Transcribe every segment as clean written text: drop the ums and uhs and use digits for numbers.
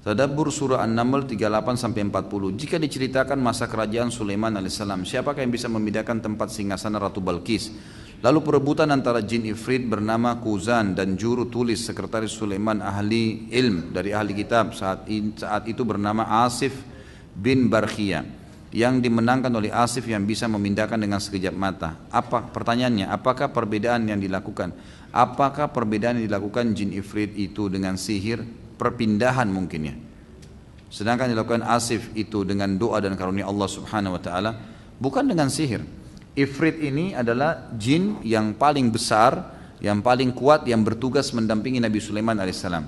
Tadabbur surah An-Naml 38-40. Jika diceritakan masa kerajaan Sulaiman alaihissalam, siapakah yang bisa membedakan tempat singgasana Ratu Balqis? Lalu perebutan antara jin ifrit bernama Kuzan dan juru tulis sekretaris Sulaiman ahli ilm dari ahli kitab saat itu bernama Asif bin Barkhia, yang dimenangkan oleh Asif yang bisa memindahkan dengan sekejap mata. Pertanyaannya, apakah perbedaan yang dilakukan? Apakah perbedaan yang dilakukan jin ifrit itu dengan sihir? Perpindahan mungkinnya. Sedangkan dilakukan Asif itu dengan doa dan karunia Allah Subhanahu wa taala, bukan dengan sihir. Ifrit ini adalah jin yang paling besar, yang paling kuat, yang bertugas mendampingi Nabi Sulaiman alaihissalam.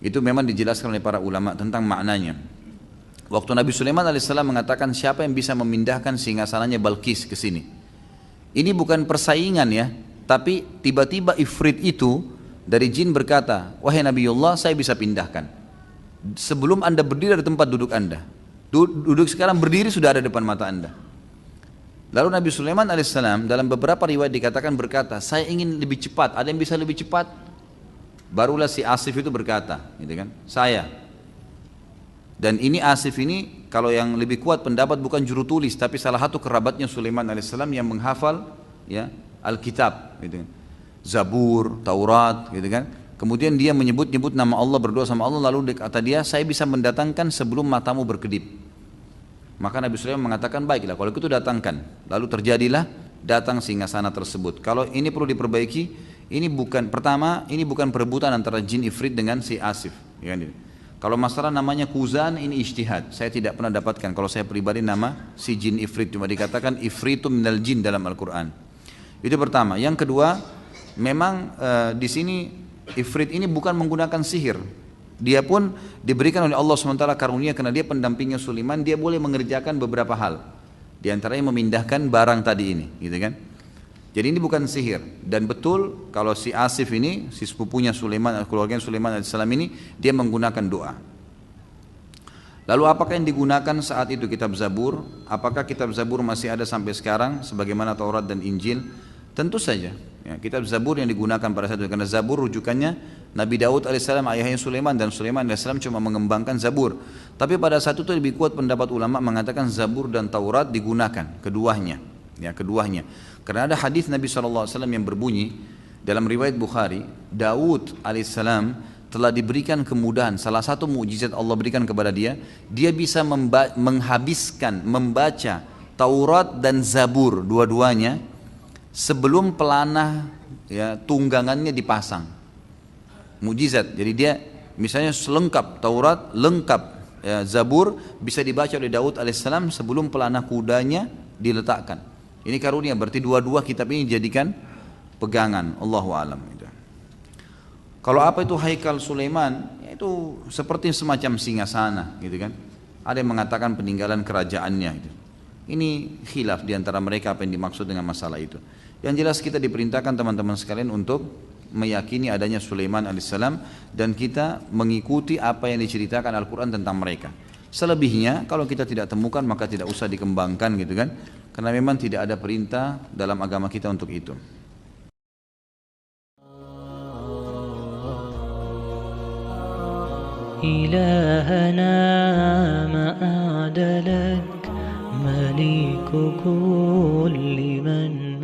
Itu memang dijelaskan oleh para ulama tentang maknanya. Waktu Nabi Sulaiman alaihissalam mengatakan siapa yang bisa memindahkan singgasananya Balqis ke sini. Ini bukan persaingan ya, tapi tiba-tiba ifrit itu dari jin berkata, wahai Nabiullah, saya bisa pindahkan. Sebelum anda berdiri dari tempat duduk anda, duduk sekarang berdiri sudah ada depan mata anda. Lalu Nabi Sulaiman alaihissalam dalam beberapa riwayat dikatakan berkata, saya ingin lebih cepat, ada yang bisa lebih cepat? Barulah si Asif itu berkata, gitu kan, saya. Dan ini Asif ini, kalau yang lebih kuat pendapat bukan juru tulis, tapi salah satu kerabatnya Sulaiman alaihissalam yang menghafal ya Alkitab, gitu kan. Zabur, Taurat, gitu kan. Kemudian dia menyebut-nyebut nama Allah, berdoa sama Allah, lalu kata dia, saya bisa mendatangkan sebelum matamu berkedip. Maka Nabi Sulaiman mengatakan, baiklah kalau itu datangkan. Lalu terjadilah datang singgasana tersebut. Kalau ini perlu diperbaiki, ini bukan pertama, ini bukan perebutan antara jin ifrit dengan si Asif. Ya kan? Kalau masalah namanya Kuzan, ini ijtihad. Saya tidak pernah dapatkan. Kalau saya pribadi nama si jin ifrit cuma dikatakan ifritu minal jin dalam Al-Quran. Itu pertama. Yang kedua, memang di sini ifrit ini bukan menggunakan sihir. Dia pun diberikan oleh Allah SWT karunia karena dia pendampingnya Sulaiman, dia boleh mengerjakan beberapa hal. Di antaranya memindahkan barang tadi ini, gitu kan. Jadi ini bukan sihir. Dan betul kalau si Asif ini, si sepupunya Sulaiman, keluarga Sulaiman AS ini, dia menggunakan doa. Lalu apakah yang digunakan saat itu kitab Zabur? Apakah kitab Zabur masih ada sampai sekarang sebagaimana Taurat dan Injil? Tentu saja ya, kitab Zabur yang digunakan pada saat itu, karena Zabur rujukannya Nabi Daud alaihissalam, ayahnya Sulaiman, dan Sulaiman alaihissalam cuma mengembangkan Zabur. Tapi pada saat itu lebih kuat pendapat ulama mengatakan Zabur dan Taurat digunakan keduanya, ya keduanya. Karena ada hadis Nabi SAW yang berbunyi dalam riwayat Bukhari, Daud alaihissalam telah diberikan kemudahan, salah satu mukjizat Allah berikan kepada dia, dia bisa menghabiskan membaca Taurat dan Zabur dua-duanya sebelum pelanah ya, tunggangannya dipasang. Mujizat. Jadi dia misalnya selengkap Taurat, lengkap ya, Zabur bisa dibaca oleh Daud alaihissalam sebelum pelanah kudanya diletakkan. Ini karunia, berarti dua-dua kitab ini dijadikan pegangan. Allahu a'lam. Kalau apa itu Haikal Sulaiman, itu seperti semacam singgasana, gitu kan. Ada yang mengatakan peninggalan kerajaannya itu. Ini khilaf diantara mereka apa yang dimaksud dengan masalah itu. Yang jelas kita diperintahkan teman-teman sekalian untuk meyakini adanya Sulaiman alaihissalam dan kita mengikuti apa yang diceritakan Al-Quran tentang mereka. Selebihnya kalau kita tidak temukan maka tidak usah dikembangkan, gitu kan. Karena memang tidak ada perintah dalam agama kita untuk itu. إلهنا ما أعدلك مليك كل من